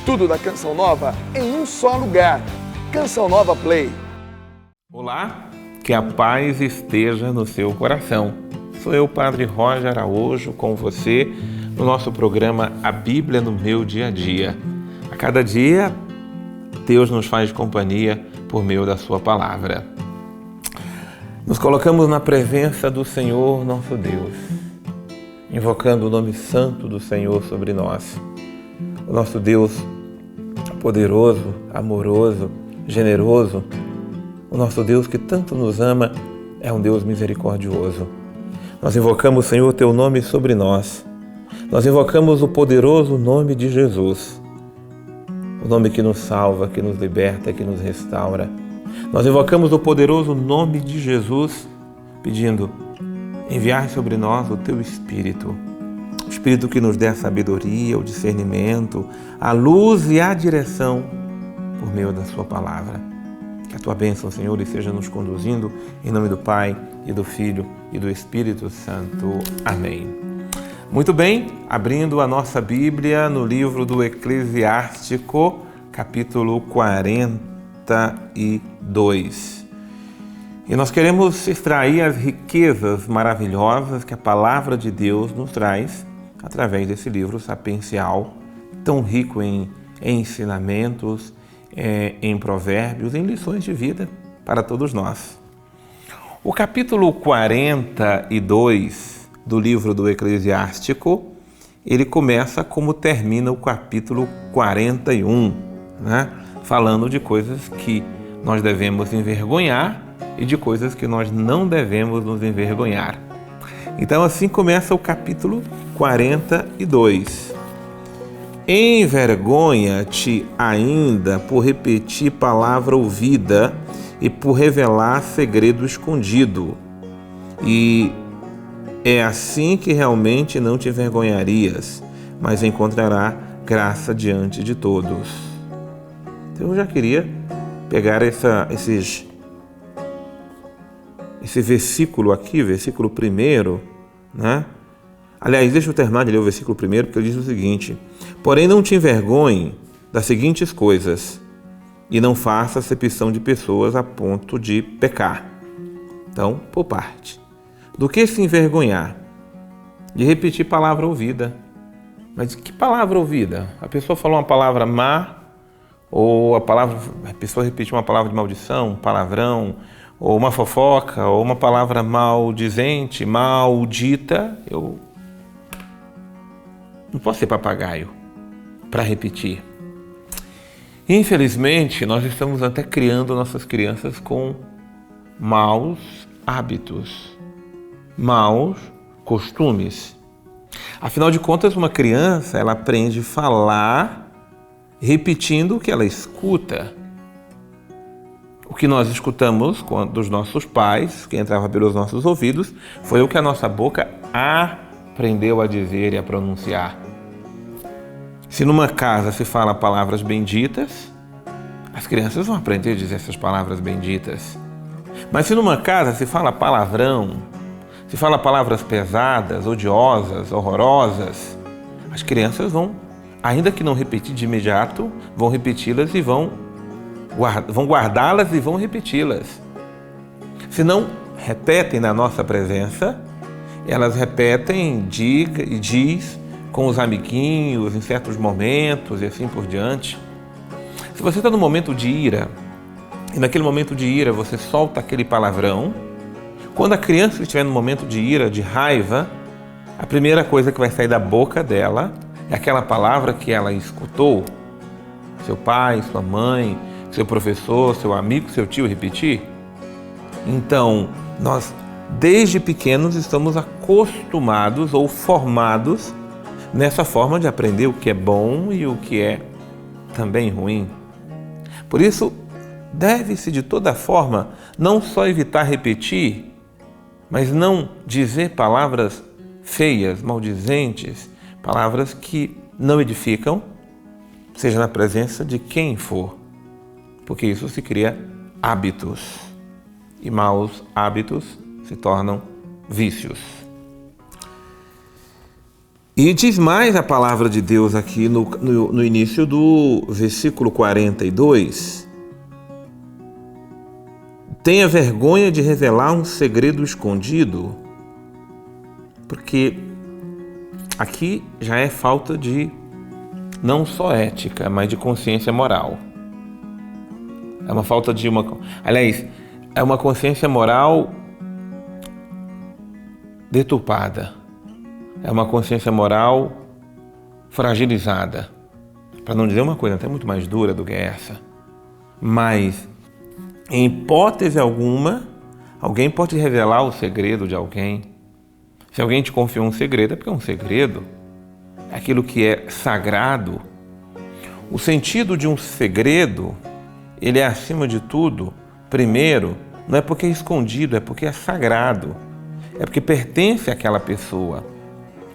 Tudo da Canção Nova em um só lugar. Canção Nova Play. Olá, que a paz esteja no seu coração. Sou eu, Padre Roger Araújo, com você no nosso programa A Bíblia no Meu Dia a Dia. A cada dia, Deus nos faz companhia por meio da sua palavra. Nos colocamos na presença do Senhor, nosso Deus, invocando o nome santo do Senhor sobre nós. O nosso Deus poderoso, amoroso, generoso, o nosso Deus que tanto nos ama, é um Deus misericordioso. Nós invocamos, Senhor, Teu nome sobre nós. Nós invocamos o poderoso nome de Jesus, o nome que nos salva, que nos liberta, que nos restaura. Nós invocamos o poderoso nome de Jesus, pedindo, enviar sobre nós o Teu Espírito, o Espírito que nos dê a sabedoria, o discernimento, a luz e a direção por meio da Sua palavra. Que a Tua bênção, Senhor, esteja nos conduzindo, em nome do Pai, e do Filho, e do Espírito Santo. Amém. Muito bem, abrindo a nossa Bíblia no livro do Eclesiástico, capítulo 42. E nós queremos extrair as riquezas maravilhosas que a Palavra de Deus nos traz através desse livro sapiencial, tão rico em ensinamentos, em provérbios, em lições de vida para todos nós. O capítulo 42 do livro do Eclesiástico, ele começa como termina o capítulo 41, né? Falando de coisas que nós devemos envergonhar e de coisas que nós não devemos nos envergonhar. Então assim começa o capítulo 42. Envergonha-te ainda por repetir palavra ouvida e por revelar segredo escondido. E é assim que realmente não te envergonharias, mas encontrará graça diante de todos. Então eu já queria pegar esse versículo aqui, versículo 1, né? Aliás, deixa eu terminar de ler o versículo 1, porque ele diz o seguinte: porém não te envergonhe das seguintes coisas, e não faça acepção de pessoas a ponto de pecar. Então, por parte. Do que se envergonhar? De repetir palavra ouvida. Mas que palavra ouvida? A pessoa falou uma palavra má, ou a pessoa repetiu uma palavra de maldição, um palavrão, ou uma fofoca, ou uma palavra maldizente, maldita. Eu não posso ser papagaio para repetir. Infelizmente, nós estamos até criando nossas crianças com maus hábitos, maus costumes. Afinal de contas, uma criança, ela aprende a falar repetindo o que ela escuta. O que nós escutamos dos nossos pais, que entrava pelos nossos ouvidos, foi o que a nossa boca aprendeu a dizer e a pronunciar. Se numa casa se fala palavras benditas, as crianças vão aprender a dizer essas palavras benditas. Mas se numa casa se fala palavrão, se fala palavras pesadas, odiosas, horrorosas, as crianças vão, ainda que não repetir de imediato, vão repeti-las e vão guardá-las e vão repeti-las. Se não repetem na nossa presença, elas repetem diz com os amiguinhos em certos momentos e assim por diante. Se você está no momento de ira, e naquele momento de ira você solta aquele palavrão, quando a criança estiver no momento de ira, de raiva, a primeira coisa que vai sair da boca dela é aquela palavra que ela escutou, seu pai, sua mãe, seu professor, seu amigo, seu tio repetir. Então, nós desde pequenos estamos acostumados ou formados nessa forma de aprender o que é bom e o que é também ruim. Por isso, deve-se de toda forma não só evitar repetir, mas não dizer palavras feias, maldizentes, palavras que não edificam, seja na presença de quem for, porque isso se cria hábitos, e maus hábitos se tornam vícios. E diz mais a palavra de Deus aqui no início do versículo 42. Tenha vergonha de revelar um segredo escondido, porque aqui já é falta de não só ética, mas de consciência moral. É uma falta de aliás, é uma consciência moral deturpada. É uma consciência moral fragilizada. Para não dizer uma coisa até muito mais dura do que essa. Mas, em hipótese alguma, alguém pode revelar o segredo de alguém. Se alguém te confiou um segredo, é porque é um segredo. É aquilo que é sagrado. O sentido de um segredo, ele é, acima de tudo, primeiro, não é porque é escondido, é porque é sagrado. É porque pertence àquela pessoa.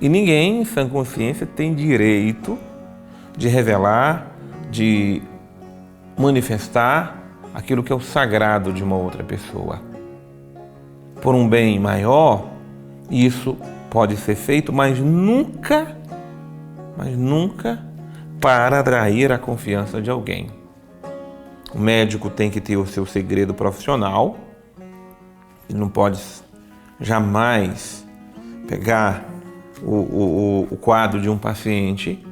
E ninguém, em sã consciência, tem direito de revelar, de manifestar aquilo que é o sagrado de uma outra pessoa. Por um bem maior, isso pode ser feito, mas nunca para atrair a confiança de alguém. O médico tem que ter o seu segredo profissional, ele não pode jamais pegar o quadro de um paciente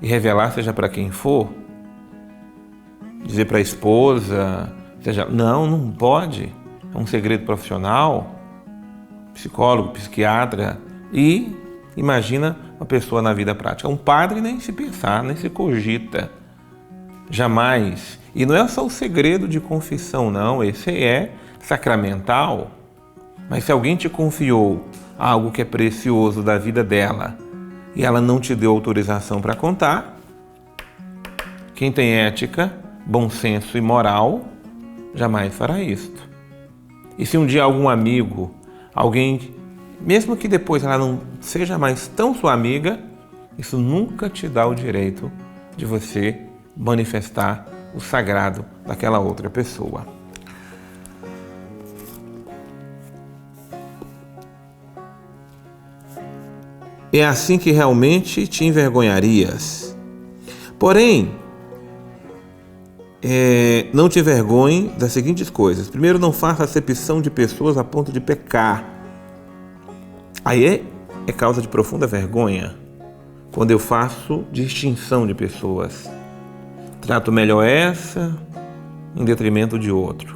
e revelar, seja para quem for, dizer para a esposa, não pode, é um segredo profissional, psicólogo, psiquiatra, e imagina uma pessoa na vida prática, um padre nem se pensar, nem se cogita, jamais. E não é só o segredo de confissão, não, esse é sacramental, mas se alguém te confiou algo que é precioso da vida dela e ela não te deu autorização para contar, quem tem ética, bom senso e moral, jamais fará isto. E se um dia algum amigo, alguém, mesmo que depois ela não seja mais tão sua amiga, isso nunca te dá o direito de você manifestar o sagrado daquela outra pessoa. É assim que realmente te envergonharias. Porém, não te envergonhe das seguintes coisas. Primeiro, não faça acepção de pessoas a ponto de pecar. Aí é causa de profunda vergonha quando eu faço distinção de pessoas. Trato melhor essa em detrimento de outro.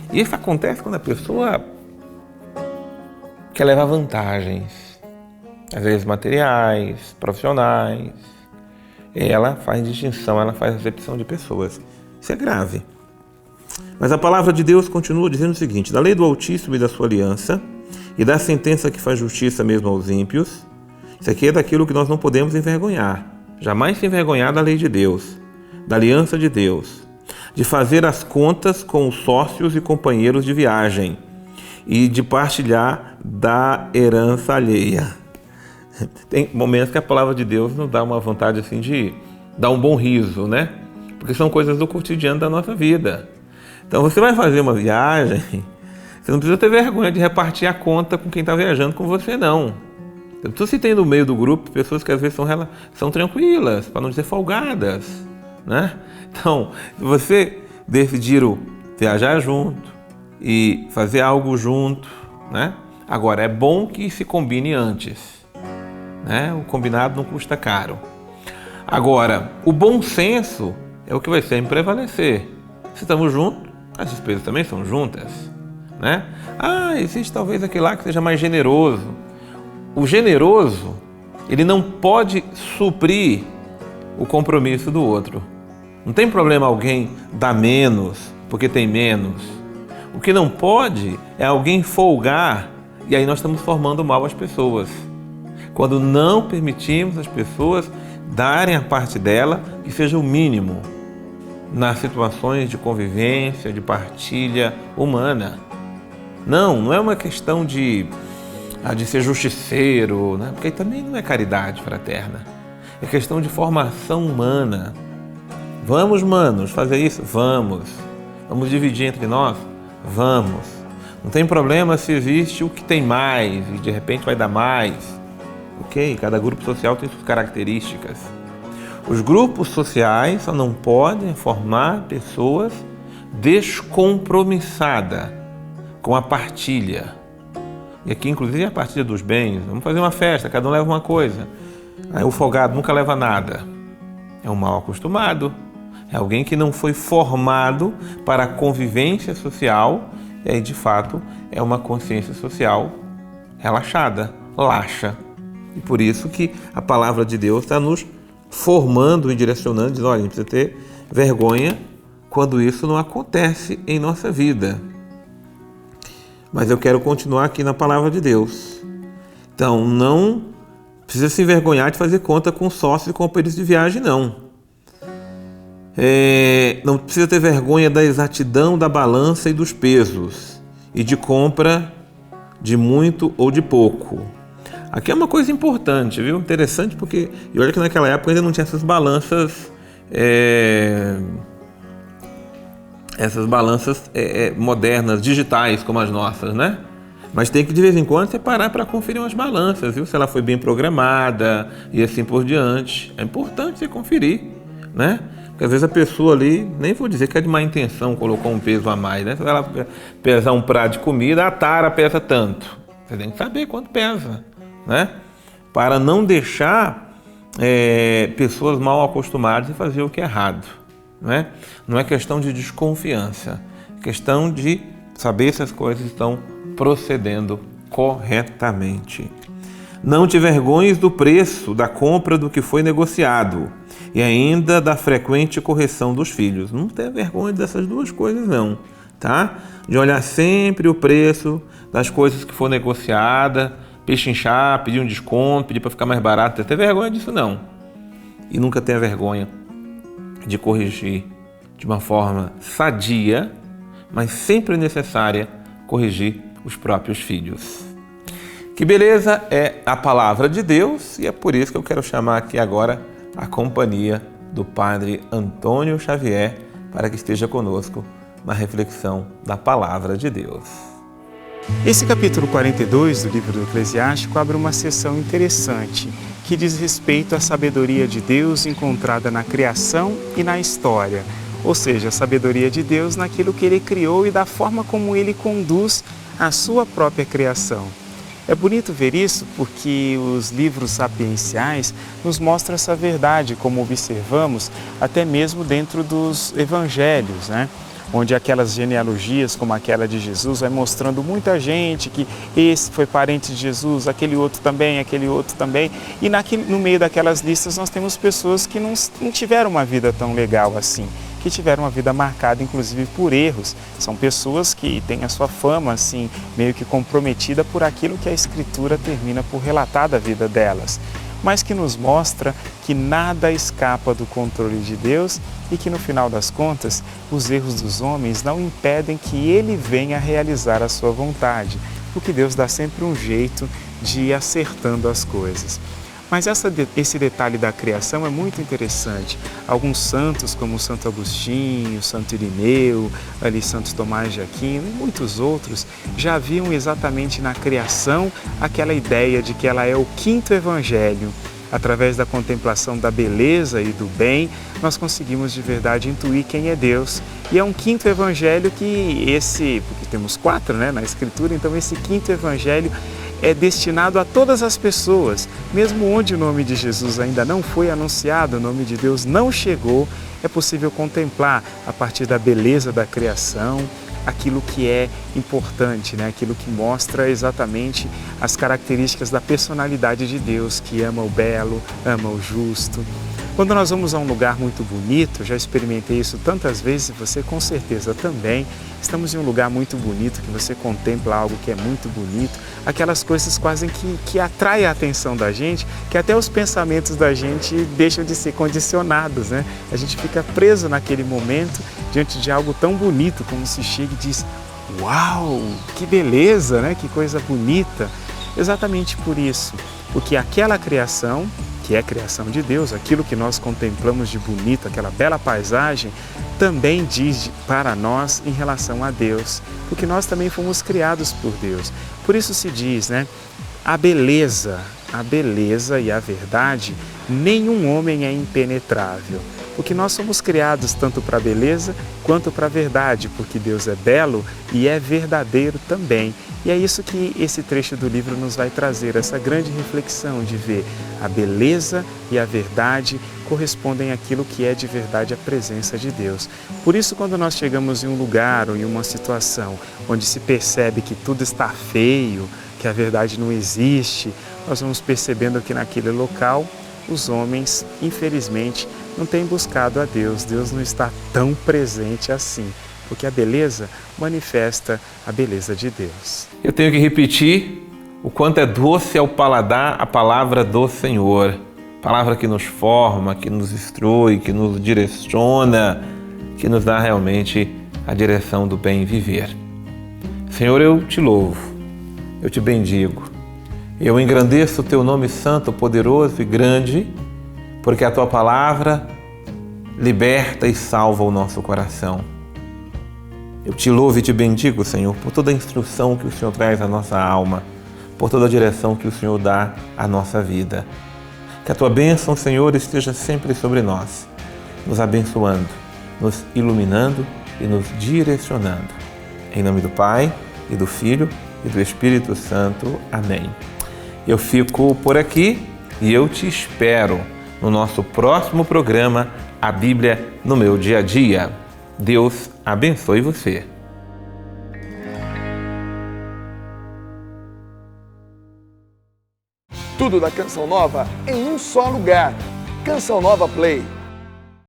E isso acontece quando a pessoa quer levar vantagens. Às vezes materiais, profissionais, ela faz distinção, ela faz acepção de pessoas. Isso é grave. Mas a palavra de Deus continua dizendo o seguinte: da lei do Altíssimo e da sua aliança, e da sentença que faz justiça mesmo aos ímpios, isso aqui é daquilo que nós não podemos envergonhar. Jamais se envergonhar da lei de Deus, da aliança de Deus, de fazer as contas com os sócios e companheiros de viagem, e de partilhar da herança alheia. Tem momentos que a palavra de Deus nos dá uma vontade assim de dar um bom riso, né? Porque são coisas do cotidiano da nossa vida. Então você vai fazer uma viagem, você não precisa ter vergonha de repartir a conta com quem está viajando com você, não. Eu se tem no meio do grupo pessoas que às vezes são tranquilas, para não dizer folgadas, né? Então, se você decidir viajar junto e fazer algo junto, né? Agora, é bom que se combine antes. Né? O combinado não custa caro. Agora, o bom senso é o que vai sempre prevalecer. Se estamos juntos, as despesas também são juntas. Né? Existe talvez aquele lá que seja mais generoso. O generoso, ele não pode suprir o compromisso do outro. Não tem problema alguém dar menos porque tem menos. O que não pode é alguém folgar, e aí nós estamos formando mal às pessoas. Quando não permitimos as pessoas darem a parte dela, que seja o mínimo, nas situações de convivência, de partilha humana. Não é uma questão de ser justiceiro, né? Porque aí também não é caridade fraterna. É questão de formação humana. Vamos, manos, fazer isso? Vamos. Vamos dividir entre nós? Vamos. Não tem problema se existe o que tem mais e de repente vai dar mais. ok? Cada grupo social tem suas características. Os grupos sociais só não podem formar pessoas descompromissadas com a partilha. E aqui, inclusive, a partilha dos bens. Vamos fazer uma festa, cada um leva uma coisa. Aí o folgado nunca leva nada. É um mal acostumado. É alguém que não foi formado para a convivência social. E aí, de fato, é uma consciência social relaxada, laxa. E por isso que a palavra de Deus está nos formando e direcionando, dizendo, olha, a gente precisa ter vergonha quando isso não acontece em nossa vida. Mas eu quero continuar aqui na palavra de Deus. Então, não precisa se envergonhar de fazer conta com sócio e companheiros de viagem, não. Não precisa ter vergonha da exatidão da balança e dos pesos, e de compra de muito ou de pouco. Aqui é uma coisa importante, viu? Interessante porque... E olha que naquela época ainda não tinha essas balanças... essas balanças modernas, digitais, como as nossas, né? Mas tem que, de vez em quando, separar para conferir umas balanças, viu? Se ela foi bem programada e assim por diante. É importante você conferir, né? Porque às vezes a pessoa ali, nem vou dizer que é de má intenção, colocou um peso a mais, né? Se ela pesar um prato de comida, a tara pesa tanto. Você tem que saber quanto pesa, né? Para não deixar pessoas mal acostumadas a fazer o que é errado, né? Não é questão de desconfiança, é questão de saber se as coisas estão procedendo corretamente. Não te envergonhes do preço da compra do que foi negociado e ainda da frequente correção dos filhos. Não tenha vergonha dessas duas coisas não, tá? De olhar sempre o preço das coisas que for negociada, pechinchar, pedir um desconto, pedir para ficar mais barato, não tenha vergonha disso não. E nunca tenha vergonha de corrigir de uma forma sadia, mas sempre necessária, corrigir os próprios filhos. Que beleza é a palavra de Deus, e é por isso que eu quero chamar aqui agora a companhia do Padre Antônio Xavier para que esteja conosco na reflexão da palavra de Deus. Esse capítulo 42 do livro do Eclesiástico abre uma seção interessante que diz respeito à sabedoria de Deus encontrada na criação e na história, ou seja, a sabedoria de Deus naquilo que Ele criou e da forma como Ele conduz a sua própria criação. É bonito ver isso porque os livros sapienciais nos mostram essa verdade, como observamos até mesmo dentro dos evangelhos, né? Onde aquelas genealogias, como aquela de Jesus, vai mostrando muita gente que esse foi parente de Jesus, aquele outro também, e no meio daquelas listas nós temos pessoas que não tiveram uma vida tão legal assim, que tiveram uma vida marcada inclusive por erros. São pessoas que têm a sua fama assim, meio que comprometida por aquilo que a Escritura termina por relatar da vida delas, mas que nos mostra que nada escapa do controle de Deus e que no final das contas os erros dos homens não impedem que Ele venha realizar a sua vontade, porque Deus dá sempre um jeito de ir acertando as coisas. Mas esse detalhe da criação é muito interessante. Alguns santos, como Santo Agostinho, Santo Irineu, ali Santo Tomás de Aquino e muitos outros, já viam exatamente na criação aquela ideia de que ela é o quinto evangelho. Através da contemplação da beleza e do bem, nós conseguimos de verdade intuir quem é Deus. E é um quinto evangelho porque temos 4, né, na Escritura, então esse quinto evangelho é destinado a todas as pessoas, mesmo onde o nome de Jesus ainda não foi anunciado, o nome de Deus não chegou, é possível contemplar a partir da beleza da criação, aquilo que é importante, né? Aquilo que mostra exatamente as características da personalidade de Deus, que ama o belo, ama o justo. Quando nós vamos a um lugar muito bonito, já experimentei isso tantas vezes, e você com certeza também, estamos em um lugar muito bonito, que você contempla algo que é muito bonito, aquelas coisas quase que atraem a atenção da gente, que até os pensamentos da gente deixam de ser condicionados, né? A gente fica preso naquele momento, diante de algo tão bonito, como se chega e diz, uau, que beleza, né? Que coisa bonita. Exatamente por isso, porque aquela criação, que é a criação de Deus, aquilo que nós contemplamos de bonito, aquela bela paisagem, também diz para nós em relação a Deus, porque nós também fomos criados por Deus. Por isso se diz, né? a beleza e a verdade, nenhum homem é impenetrável. Porque nós somos criados tanto para a beleza quanto para a verdade, porque Deus é belo e é verdadeiro também. E é isso que esse trecho do livro nos vai trazer, essa grande reflexão de ver a beleza e a verdade correspondem àquilo que é de verdade a presença de Deus. Por isso, quando nós chegamos em um lugar ou em uma situação onde se percebe que tudo está feio, que a verdade não existe, nós vamos percebendo que naquele local os homens, infelizmente, não têm buscado a Deus. Deus não está tão presente assim, porque a beleza manifesta a beleza de Deus. Eu tenho que repetir o quanto é doce ao paladar a palavra do Senhor. Palavra que nos forma, que nos instrui, que nos direciona, que nos dá realmente a direção do bem viver. Senhor, eu te louvo, eu te bendigo. Eu engrandeço o teu nome santo, poderoso e grande, porque a tua palavra liberta e salva o nosso coração. Eu te louvo e te bendigo, Senhor, por toda a instrução que o Senhor traz à nossa alma, por toda a direção que o Senhor dá à nossa vida. Que a tua bênção, Senhor, esteja sempre sobre nós, nos abençoando, nos iluminando e nos direcionando. Em nome do Pai, e do Filho, e do Espírito Santo. Amém. Eu fico por aqui e eu te espero no nosso próximo programa, A Bíblia no Meu Dia a Dia. Deus abençoe você. Tudo da Canção Nova em um só lugar. Canção Nova Play.